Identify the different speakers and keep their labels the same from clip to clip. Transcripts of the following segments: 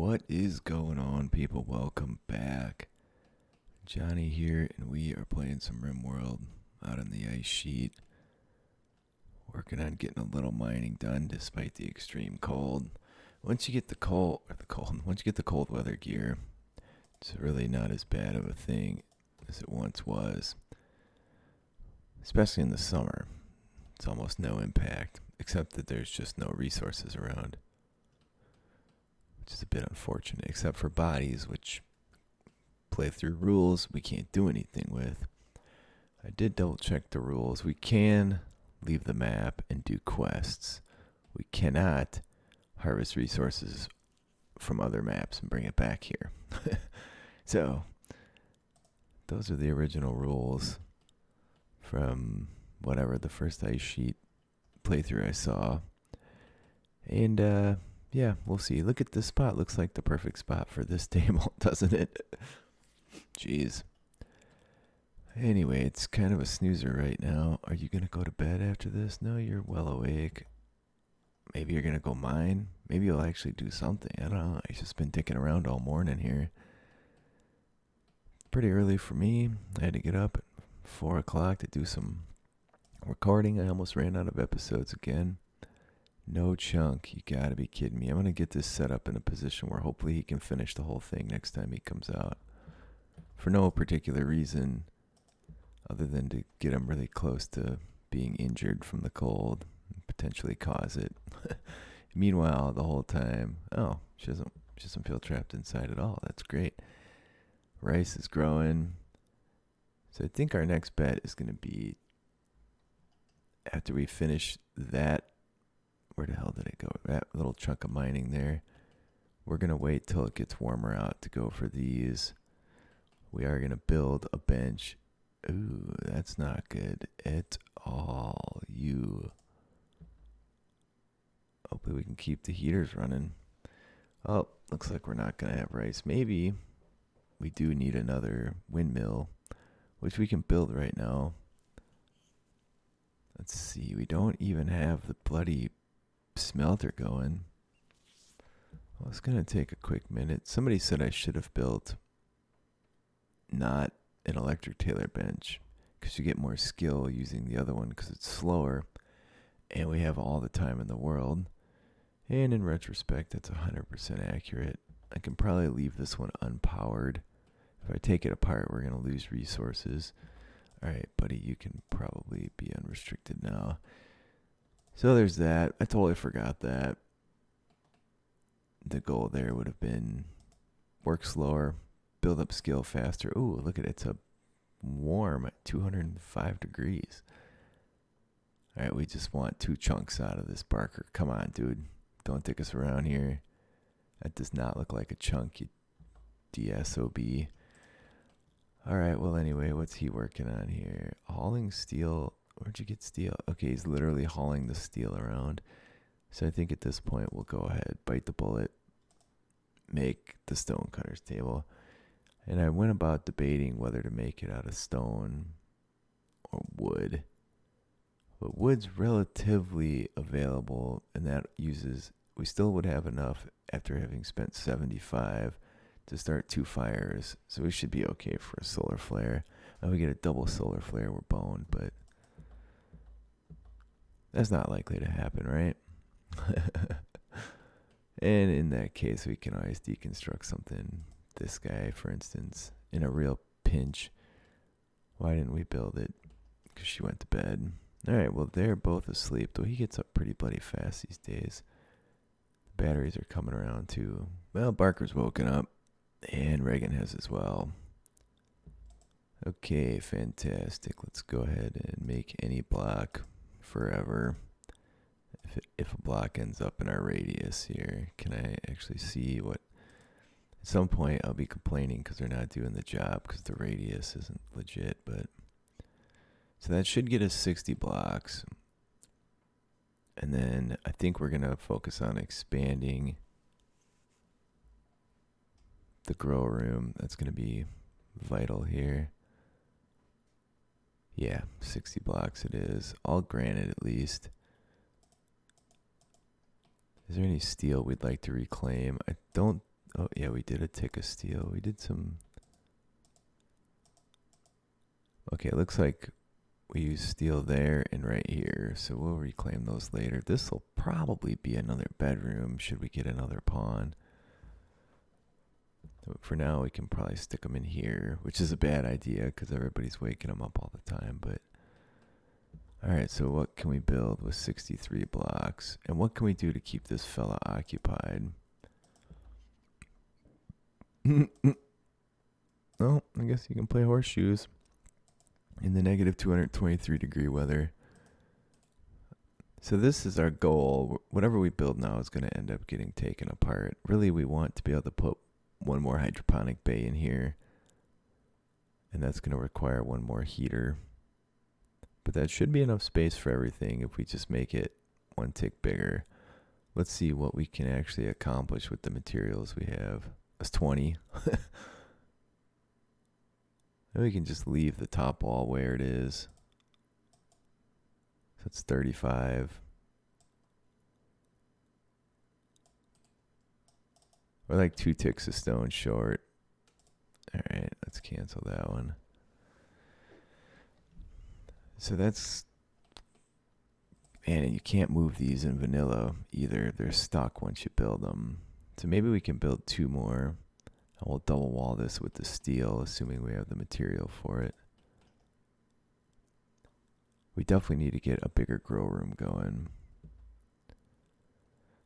Speaker 1: What is going on, people? Welcome back. Johnny here, and we are playing some RimWorld out on the ice sheet. Working on getting a little mining done despite the extreme cold. Once you get once you get the cold weather gear, it's really not as bad of a thing as it once was. Especially in the summer. It's almost no impact, except that there's just no resources around. Which is a bit unfortunate, except for bodies, which playthrough rules we can't do anything with. I did double check the rules. We can leave the map and do quests. We cannot harvest resources from other maps and bring it back here. So, those are the original rules from whatever the first ice sheet playthrough I saw. And, yeah, we'll see. Look at this spot. Looks like the perfect spot for this table, doesn't it? Jeez. Anyway, it's kind of a snoozer right now. Are you going to go to bed after this? No, you're well awake. Maybe you're going to go mine. Maybe you'll actually do something. I don't know. I've just been dicking around all morning here. Pretty early for me. I had to get up at 4 o'clock to do some recording. I almost ran out of episodes again. No chunk. You gotta be kidding me. I'm gonna get this set up in a position where hopefully he can finish the whole thing next time he comes out. For no particular reason other than to get him really close to being injured from the cold and potentially cause it. Meanwhile, the whole time, she doesn't feel trapped inside at all. That's great. Rice is growing. So I think our next bet is gonna be after we finish that. Where the hell did it go? That little chunk of mining there. We're going to wait till it gets warmer out to go for these. We are going to build a bench. Ooh, that's not good at all. Hopefully we can keep the heaters running. Oh, looks like we're not going to have rice. Maybe we do need another windmill, which we can build right now. Let's see. We don't even have the bloody smelter going. Well, it's gonna take a quick minute. Somebody said I should have built not an electric tailor bench because you get more skill using the other one because it's slower and we have all the time in the world. And in retrospect, that's 100% accurate. I can probably leave this one unpowered. If I take it apart, we're gonna lose resources. Alright, buddy, you can probably be unrestricted now. So there's that. I totally forgot that. The goal there would have been work slower, build up skill faster. Ooh, look at it. It's warm at 205 degrees. All right, we just want 2 chunks out of this Barker. Come on, dude. Don't take us around here. That does not look like a chunk, you DSOB. All right, well, anyway, what's he working on here? Hauling steel. Where'd you get steel? Okay, he's literally hauling the steel around. So I think at this point we'll go ahead, bite the bullet, make the stone cutter's table. And I went about debating whether to make it out of stone or wood. But wood's relatively available, and we still would have enough after having spent 75 to start 2 fires. So we should be okay for a solar flare. Now we get a double solar flare, we're boned, but that's not likely to happen, right? And in that case, we can always deconstruct something. This guy, for instance, in a real pinch. Why didn't we build it? Because she went to bed. All right, well, they're both asleep, though he gets up pretty bloody fast these days. The batteries are coming around, too. Well, Barker's woken up, and Reagan has as well. Okay, fantastic. Let's go ahead and make any block forever. If a block ends up in our radius here, can I actually see what? At some point I'll be complaining because they're not doing the job because the radius isn't legit, but so that should get us 60 blocks. And then I think we're gonna focus on expanding the grow room. That's gonna be vital here. Yeah, 60 blocks it is. All granite at least. Is there any steel we'd like to reclaim? Oh, yeah, we did a tick of steel. We did some... Okay, it looks like we use steel there and right here, so we'll reclaim those later. This will probably be another bedroom should we get another pawn. But for now, we can probably stick them in here, which is a bad idea because everybody's waking them up all the time. But all right, so what can we build with 63 blocks? And what can we do to keep this fella occupied? Well, I guess you can play horseshoes in the negative 223 degree weather. So this is our goal. Whatever we build now is going to end up getting taken apart. Really, we want to be able to put one more hydroponic bay in here. And that's going to require one more heater. But that should be enough space for everything if we just make it one tick bigger. Let's see what we can actually accomplish with the materials we have. That's 20. Then we can just leave the top wall where it is. So it's 35. We're like 2 ticks of stone short. All right, let's cancel that one. So that's... Man, and you can't move these in vanilla either. They're stuck once you build them. So maybe we can build 2 more. And we'll double wall this with the steel, assuming we have the material for it. We definitely need to get a bigger grow room going.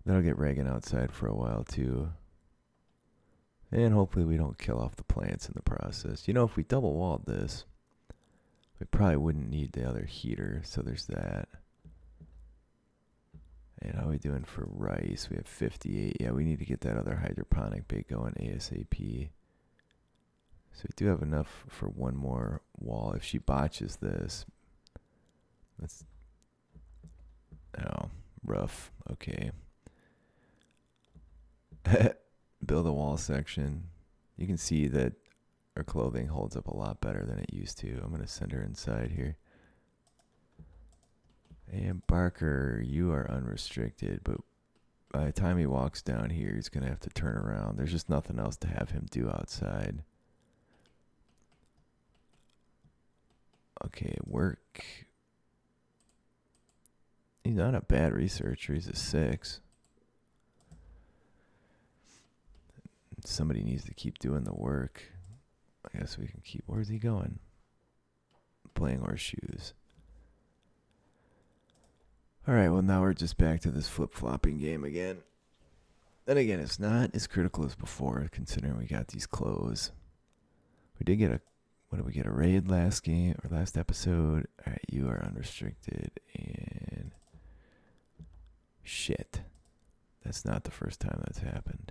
Speaker 1: That'll get Reagan outside for a while too. And hopefully we don't kill off the plants in the process. You know, if we double walled this, we probably wouldn't need the other heater, so there's that. And how are we doing for rice? We have 58. Yeah, we need to get that other hydroponic bay going ASAP. So we do have enough for one more wall. If she botches this, that's... Oh, rough. Okay. Build a wall section. You can see that her clothing holds up a lot better than it used to. I'm going to send her inside here. And Barker, you are unrestricted, but by the time he walks down here, he's going to have to turn around. There's just nothing else to have him do outside. Okay, work. He's not a bad researcher. He's a 6. Somebody needs to keep doing the work. I guess we can keep... Where's he going? Playing horseshoes. Alright, well now we're just back to this flip-flopping game again. Then again, it's not as critical as before, considering we got these clothes. We did get a... What did we get? A raid last game, or last episode? Alright, you are unrestricted, and... Shit. That's not the first time that's happened.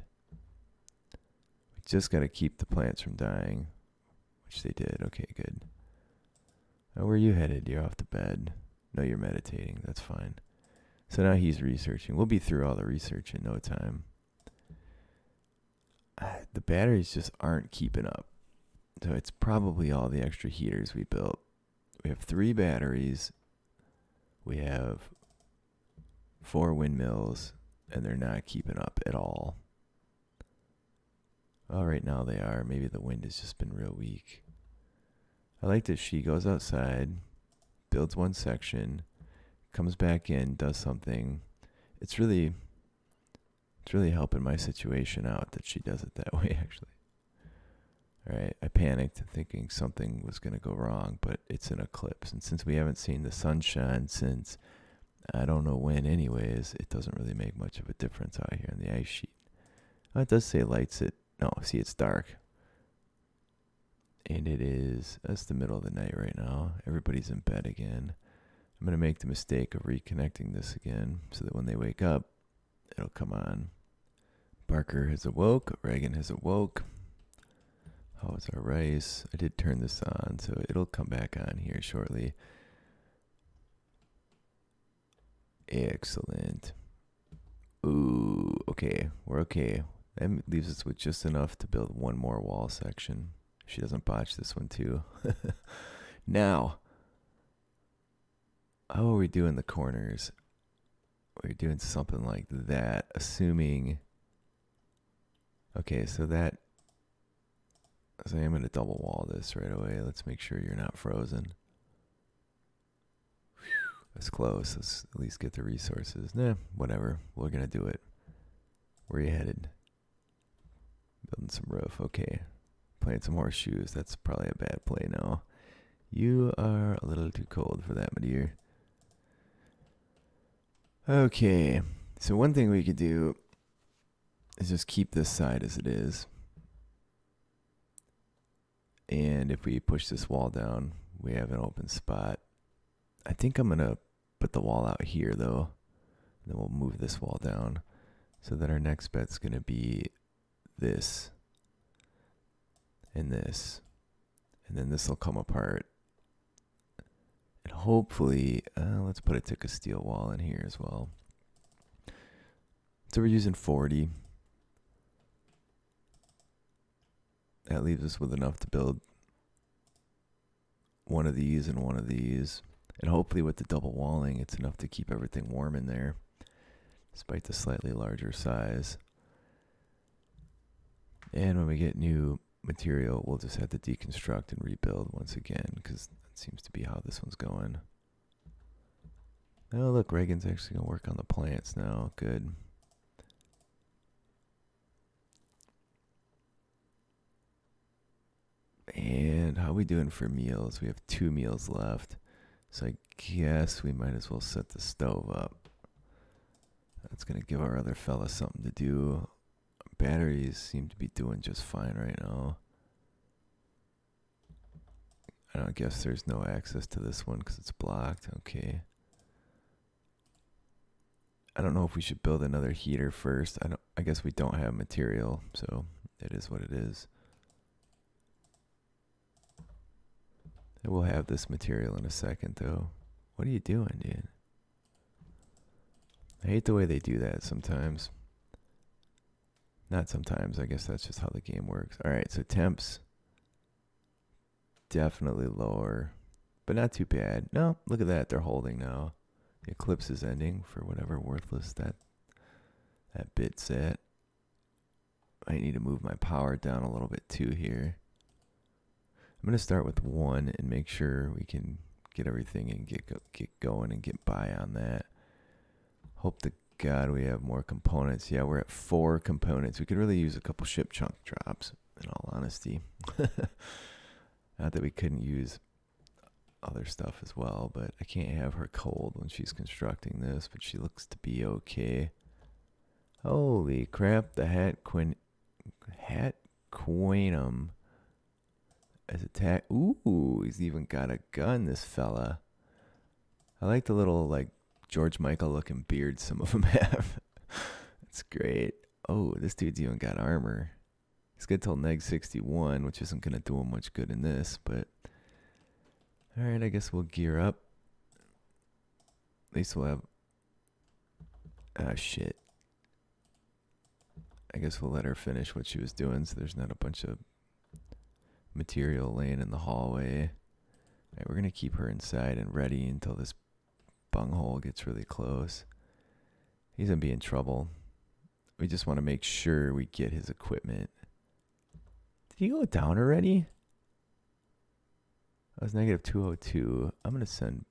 Speaker 1: We just gotta keep the plants from dying. Which they did. Okay, good. Now, where are you headed? You're off to bed. No, you're meditating. That's fine. So now he's researching. We'll be through all the research in no time. The batteries just aren't keeping up. So it's probably all the extra heaters we built. We have 3 batteries. We have 4 windmills. And they're not keeping up at all. Well, right now they are. Maybe the wind has just been real weak. I like that she goes outside, builds one section, comes back in, does something. It's really helping my situation out that she does it that way, actually. All right, I panicked thinking something was going to go wrong, but it's an eclipse. And since we haven't seen the sunshine since I don't know when anyways, it doesn't really make much of a difference out here on the ice sheet. Oh, it does say lights it. No, see, it's dark. And that's the middle of the night right now. Everybody's in bed again. I'm going to make the mistake of reconnecting this again so that when they wake up, it'll come on. Barker has awoke. Reagan has awoke. How is our rice? I did turn this on, so it'll come back on here shortly. Excellent. Ooh, okay. We're okay. That leaves us with just enough to build one more wall section. She doesn't botch this one too. Now, how are we doing the corners? We're doing something like that, assuming... Okay, so that, so I'm going to double wall this right away. Let's make sure you're not frozen. That's close. Let's at least get the resources. Nah, whatever. We're going to do it. Where are you headed? Building some roof. Okay. Playing some horseshoes. That's probably a bad play now. You are a little too cold for that, my dear. Okay. So one thing we could do is just keep this side as it is. And if we push this wall down, we have an open spot. I think I'm going to put the wall out here, though. And then we'll move this wall down. So that our next bet's going to be this. And this. And then this will come apart. And hopefully, let's put a tick of steel wall in here as well. So we're using 40. That leaves us with enough to build one of these and one of these. And hopefully with the double walling, it's enough to keep everything warm in there, despite the slightly larger size. And when we get new material, we'll just have to deconstruct and rebuild once again, because that seems to be how this one's going. Oh, look, Reagan's actually going to work on the plants now. Good. And how are we doing for meals? We have 2 meals left. So I guess we might as well set the stove up. That's going to give our other fella something to do. Batteries seem to be doing just fine right now. I don't guess there's no access to this one because it's blocked. Okay. I don't know if we should build another heater first. I guess we don't have material, so it is what it is. And we'll have this material in a second, though. What are you doing, dude? I hate the way they do that sometimes. Not sometimes. I guess that's just how the game works. All right, so temps definitely lower, but not too bad. No, look at that. They're holding now. The eclipse is ending for whatever worthless that bit's at. I need to move my power down a little bit too here. I'm going to start with 1 and make sure we can get everything and get going and get by on that. Hope to God we have more components. Yeah, we're at 4 components. We could really use a couple ship chunk drops, in all honesty. Not that we couldn't use other stuff as well, but I can't have her cold when she's constructing this, but she looks to be okay. Holy crap, the hat quanum as attack. Ooh, he's even got a gun, this fella. I like the little, like, George Michael looking beard some of them have. That's great. Oh, this dude's even got armor. He's good till neg 61, which isn't going to do him much good in this, but alright, I guess we'll gear up. At least we'll have... Ah, shit. I guess we'll let her finish what she was doing so there's not a bunch of material laying in the hallway. Alright, we're going to keep her inside and ready until this bunghole gets really close. He's going to be in trouble. We just want to make sure we get his equipment. Did he go down already? I was negative 202. I'm going to send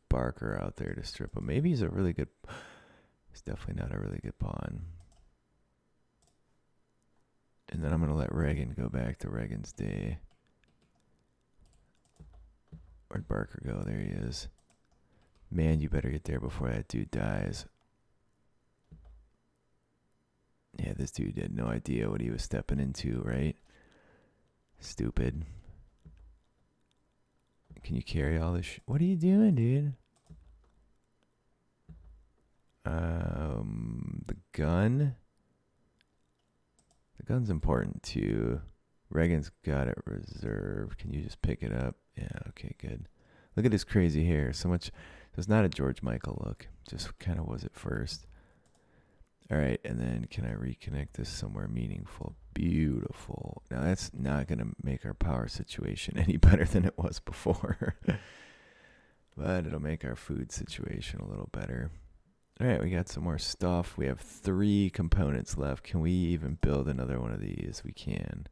Speaker 1: Barker out there to strip him. Maybe he's a really good... He's definitely not a really good pawn. And then I'm going to let Reagan go back to Reagan's day. Where'd Barker go? There he is. Man, you better get there before that dude dies. Yeah, this dude had no idea what he was stepping into, right? Stupid. Can you carry all this what are you doing, dude? The gun? The gun's important too. Reagan's got it reserved. Can you just pick it up? Yeah, okay, good. Look at his crazy hair. So much. It's not a George Michael look. Just kind of was at first. All right, and then can I reconnect this somewhere meaningful? Beautiful. Now that's not going to make our power situation any better than it was before. But it'll make our food situation a little better. All right, we got some more stuff. We have 3 components left. Can we even build another one of these? We can.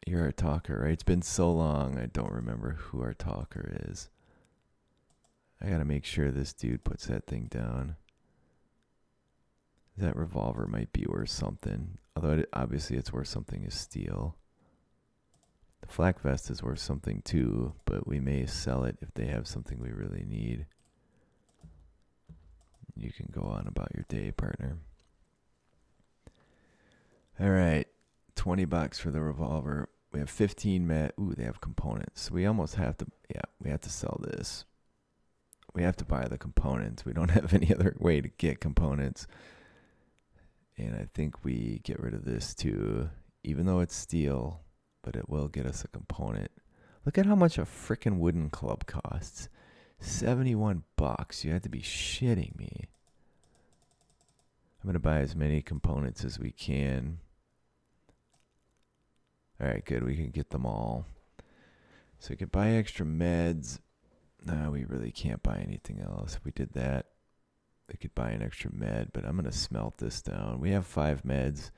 Speaker 1: You're our talker, right? It's been so long, I don't remember who our talker is. I gotta make sure this dude puts that thing down. That revolver might be worth something. Although obviously it's worth something as steel. The flak vest is worth something too, but we may sell it if they have something we really need. You can go on about your day, partner. Alright, $20 for the revolver. We have 15 ooh, they have components. We almost have to, we have to sell this. We have to buy the components. We don't have any other way to get components. And I think we get rid of this too, even though it's steel, but it will get us a component. Look at how much a frickin' wooden club costs. $71. You have to be shitting me. I'm going to buy as many components as we can. Alright, good. We can get them all. So we could buy extra meds. No, we really can't buy anything else. If we did that, we could buy an extra med, but I'm going to smelt this down. We have 5 meds.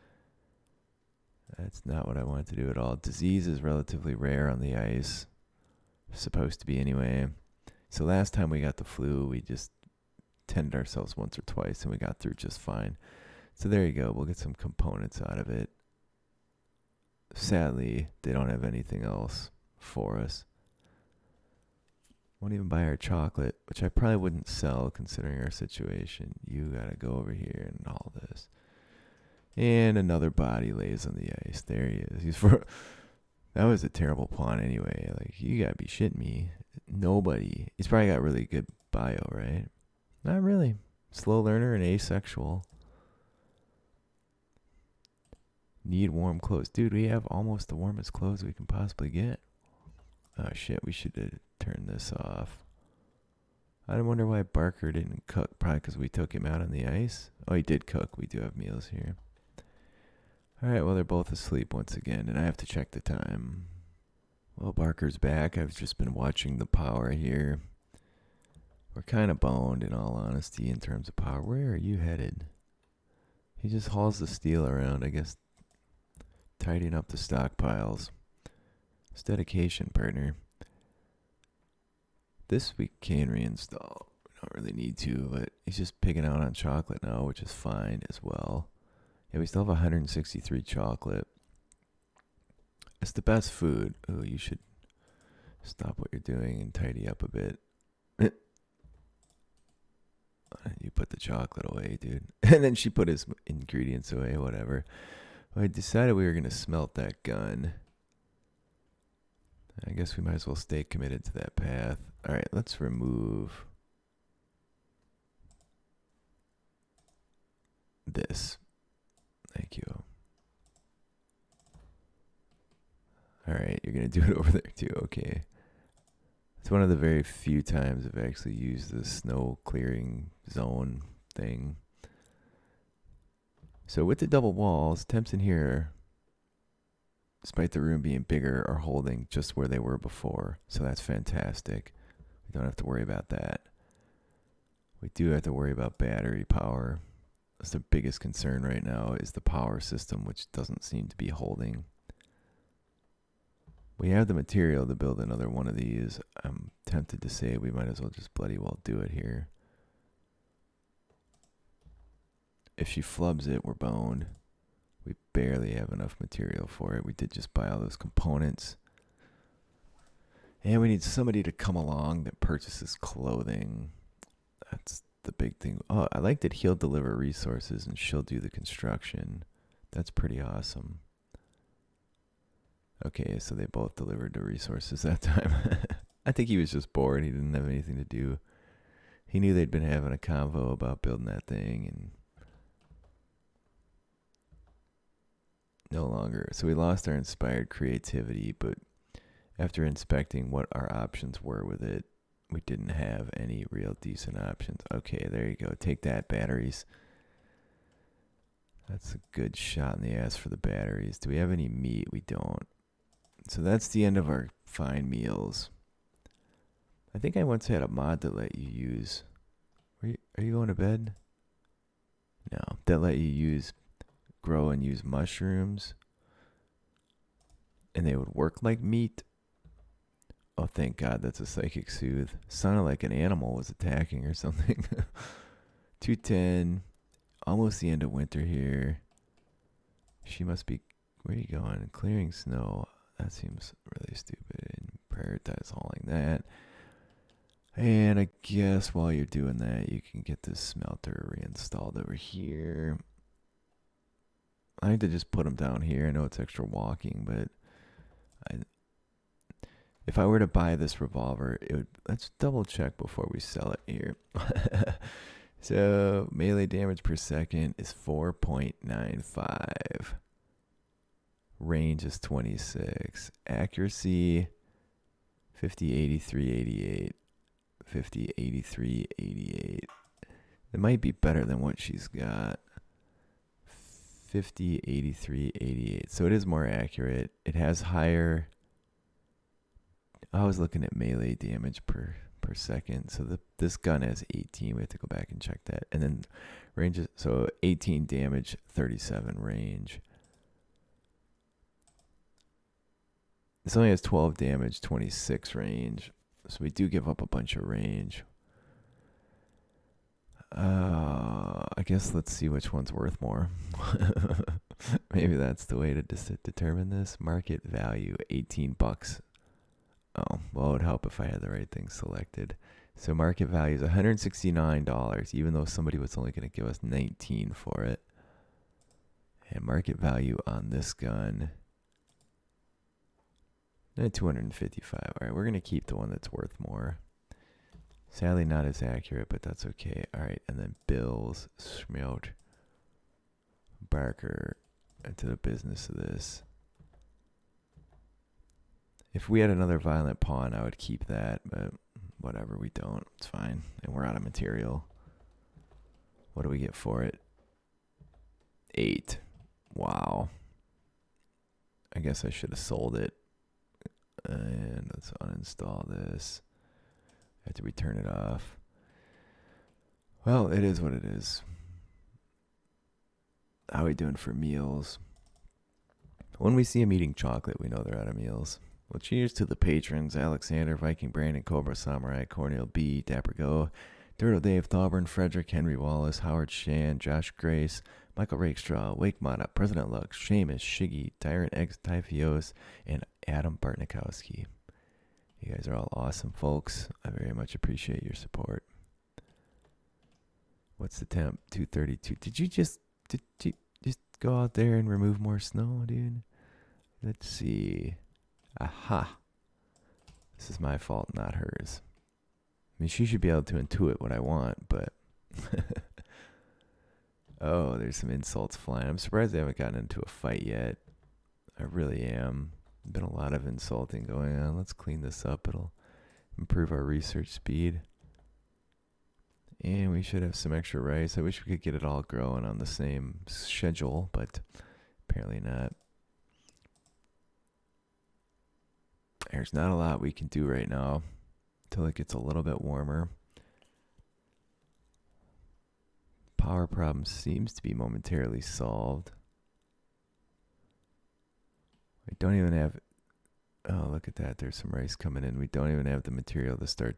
Speaker 1: That's not what I wanted to do at all. Disease is relatively rare on the ice. Supposed to be anyway. So last time we got the flu, we just tended ourselves once or twice and we got through just fine. So there you go. We'll get some components out of it. Sadly, they don't have anything else for us. Won't even buy our chocolate, which I probably wouldn't sell considering our situation. You gotta go over here and all this. And another body lays on the ice. There he is. That was a terrible pawn anyway. Like, you gotta be shitting me. Nobody. He's probably got really good bio, right? Not really. Slow learner and asexual. Need warm clothes. Dude, we have almost the warmest clothes we can possibly get. Oh shit, we should have turned this off. I wonder why Barker didn't cook. Probably because we took him out on the ice. Oh, he did cook. We do have meals here. Alright, well, they're both asleep once again, and I have to check the time. Well, Barker's back. I've just been watching the power here. We're kind of boned, in all honesty, in terms of power. Where are you headed? He just hauls the steel around, I guess, tidying up the stockpiles. It's dedication, partner. This we can reinstall. We don't really need to, but he's just picking out on chocolate now, which is fine as well. Yeah, we still have 163 chocolate. It's the best food. Oh, you should stop what you're doing and tidy up a bit. You put the chocolate away, dude. And then she put his ingredients away, whatever. Well, I decided we were going to smelt that gun. I guess we might as well stay committed to that path. Alright, let's remove this. Thank you. Alright, you're going to do it over there too. Okay. It's one of the very few times I've actually used the snow clearing zone thing. So with the double walls, temps in here, despite the room being bigger, are holding just where they were before. So that's fantastic. We don't have to worry about that. We do have to worry about battery power. That's the biggest concern right now, is the power system, which doesn't seem to be holding. We have the material to build another one of these. I'm tempted to say we might as well just bloody well do it here. If she flubs it, we're boned. We barely have enough material for it. We did just buy all those components. And we need somebody to come along that purchases clothing. That's the big thing. Oh, I like that he'll deliver resources and she'll do the construction. That's pretty awesome. Okay, so they both delivered the resources that time. I think he was just bored. He didn't have anything to do. He knew they'd been having a convo about building that thing, and no longer. So we lost our inspired creativity, but after inspecting what our options were with it, we didn't have any real decent options. Okay, there you go. Take that, batteries. That's a good shot in the ass for the batteries. Do we have any meat? We don't. So that's the end of our fine meals. I think I once had a mod that let you use. Are you going to bed? No, that let you grow and use mushrooms, and they would work like meat. Oh, thank God, that's a psychic soothe. Sounded like an animal was attacking or something. 210. Almost the end of winter here. She must be. Where are you going? Clearing snow. That seems really stupid. Prioritize hauling that. And I guess while you're doing that, you can get this smelter reinstalled over here. I need to just put them down here. I know it's extra walking, but if I were to buy this revolver, let's double check before we sell it here. So melee damage per second is 4.95. Range is 26. Accuracy 50, 83, 88. 50, 83, 88. It might be better than what she's got. 50, 83, 88. So it is more accurate. It has higher. I was looking at melee damage per second. So this gun has 18. We have to go back and check that. And then range is, so 18 damage, 37 range. This only has 12 damage, 26 range. So we do give up a bunch of range. I guess let's see which one's worth more. Maybe that's the way to determine this. Market value, 18 bucks. Oh, well, it would help if I had the right thing selected. So market value is $169, even though somebody was only going to give us 19 for it. And market value on this gun, 255. All right, we're going to keep the one that's worth more. Sadly, not as accurate, but that's okay. All right, and then Bills, Schmelt, Barker, into the business of this. If we had another violent pawn, I would keep that, but whatever, we don't. It's fine, and we're out of material. What do we get for it? 8. Wow. I guess I should have sold it. And let's uninstall this. After we turn it off. Well, it is what it is. How are we doing for meals? When we see them eating chocolate, we know they're out of meals. Well, cheers to the patrons. Alexander, Viking Brandon, Cobra Samurai, Cornel B, Dapper Go, Dirtle Dave, Thauburn, Frederick, Henry Wallace, Howard Shan, Josh Grace, Michael Rakestraw, Wake Mata, President Lux, Seamus, Shiggy, Tyrant X, Typhios, and Adam Bartnikowski. You guys are all awesome folks. I very much appreciate your support. What's the temp? 232. Did you just go out there and remove more snow, dude? Let's see. Aha. This is my fault, not hers. I mean, she should be able to intuit what I want, but... Oh, there's some insults flying. I'm surprised they haven't gotten into a fight yet. I really am. Been a lot of insulting going on. Let's clean this up. It'll improve our research speed. And we should have some extra rice. I wish we could get it all growing on the same schedule, but apparently not. There's not a lot we can do right now until it gets a little bit warmer. Power problem seems to be momentarily solved. We don't even have... Oh, look at that. There's some rice coming in. We don't even have the material to start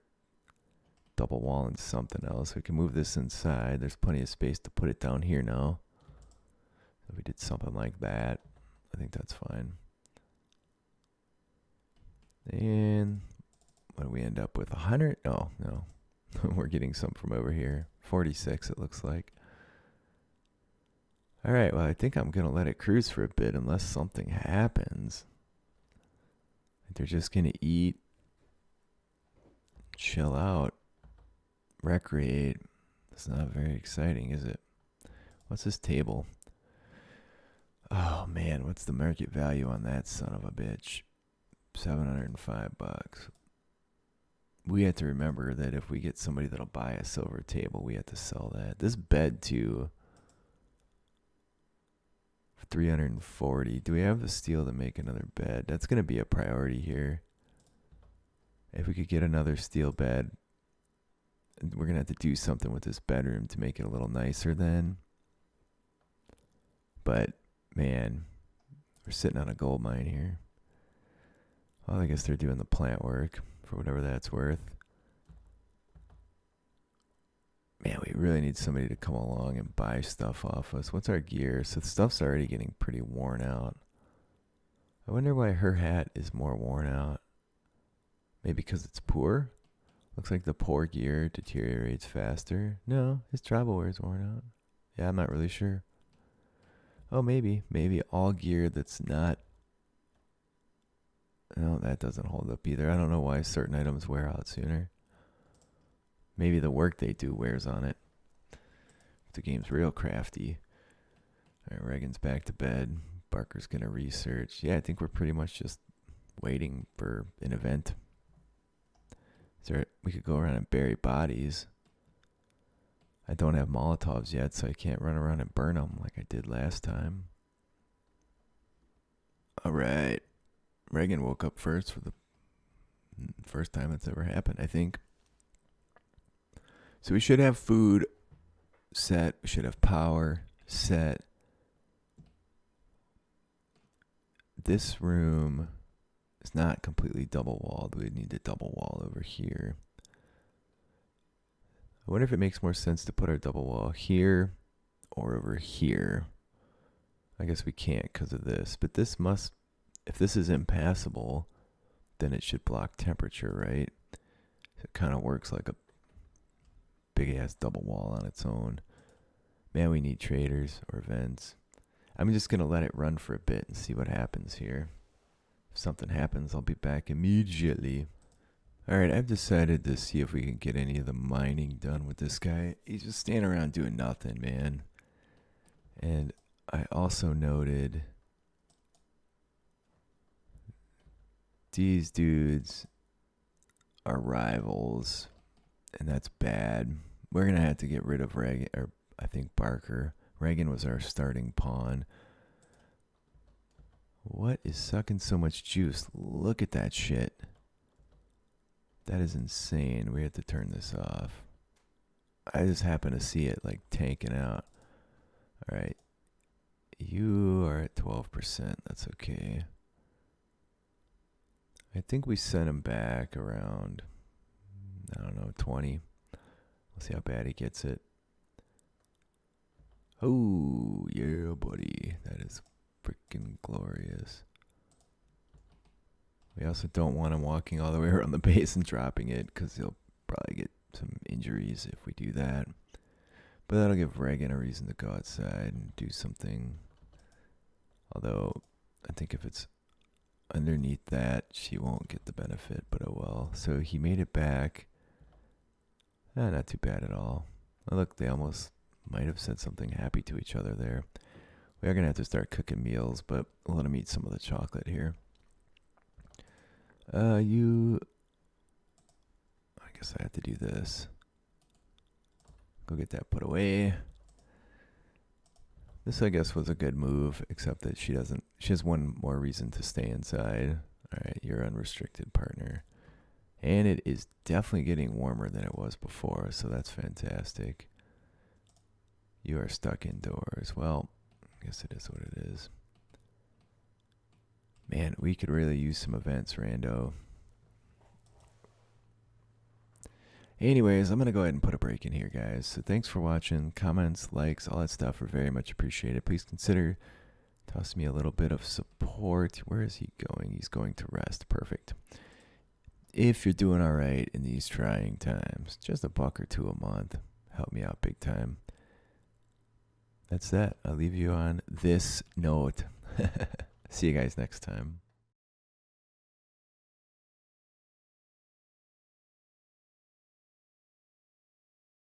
Speaker 1: double walling something else. We can move this inside. There's plenty of space to put it down here now. If we did something like that, I think that's fine. And what do we end up with? 100? Oh, no. We're getting some from over here. 46, it looks like. All right, well, I think I'm going to let it cruise for a bit unless something happens. They're just going to eat, chill out, recreate. It's not very exciting, is it? What's this table? Oh, man, what's the market value on that son of a bitch? 705 bucks. We have to remember that if we get somebody that'll buy a silver table, we have to sell that. This bed, too, 340. Do we have the steel to make another bed? That's going to be a priority here. If we could get another steel bed, we're going to have to do something with this bedroom to make it a little nicer then. But, man, we're sitting on a gold mine here. Well, I guess they're doing the plant work for whatever that's worth. Man, we really need somebody to come along and buy stuff off us. What's our gear? So the stuff's already getting pretty worn out. I wonder why her hat is more worn out. Maybe because it's poor? Looks like the poor gear deteriorates faster. No, his travel wear is worn out. Yeah, I'm not really sure. Oh, maybe. Maybe all gear that's not... No, that doesn't hold up either. I don't know why certain items wear out sooner. Maybe the work they do wears on it. The game's real crafty. All right, Reagan's back to bed. Barker's going to research. Yeah, I think we're pretty much just waiting for an event. We could go around and bury bodies. I don't have Molotovs yet, so I can't run around and burn them like I did last time. All right. Reagan woke up first for the first time that's ever happened, I think. So we should have food set. We should have power set. This room is not completely double walled. We need a double wall over here. I wonder if it makes more sense to put our double wall here or over here. I guess we can't because of this. But this must, if this is impassable, then it should block temperature, right? It kind of works like a big ass double wall on its own. Man, we need traders or vents. I'm just going to let it run for a bit and see what happens here. If something happens, I'll be back immediately. Alright, I've decided to see if we can get any of the mining done with this guy. He's just standing around doing nothing, man. And I also noted these dudes are rivals, and that's bad. We're going to have to get rid of Reagan, or I think Barker. Reagan was our starting pawn. What is sucking so much juice? Look at that shit. That is insane. We have to turn this off. I just happen to see it like tanking out. All right. You are at 12%. That's okay. I think we sent him back around, I don't know, 20. We'll see how bad he gets it. Oh, yeah, buddy. That is freaking glorious. We also don't want him walking all the way around the base and dropping it because he'll probably get some injuries if we do that. But that'll give Reagan a reason to go outside and do something. Although, I think if it's underneath that, she won't get the benefit, but oh well. So he made it back. Not too bad at all. Oh, look, they almost might have said something happy to each other there. We are going to have to start cooking meals, but we'll let him eat some of the chocolate here. I guess I have to do this. Go get that put away. This, I guess, was a good move, except that she has one more reason to stay inside. All right, you're unrestricted partner. And it is definitely getting warmer than it was before, so that's fantastic. You are stuck indoors. Well, I guess it is what it is. Man, we could really use some events, Rando. Anyways, I'm going to go ahead and put a break in here, guys. So thanks for watching. Comments, likes, all that stuff are very much appreciated. Please consider tossing me a little bit of support. Where is he going? He's going to rest. Perfect. If you're doing all right in these trying times, just $1 or $2 a month. Help me out big time. That's that. I'll leave you on this note. See you guys next time.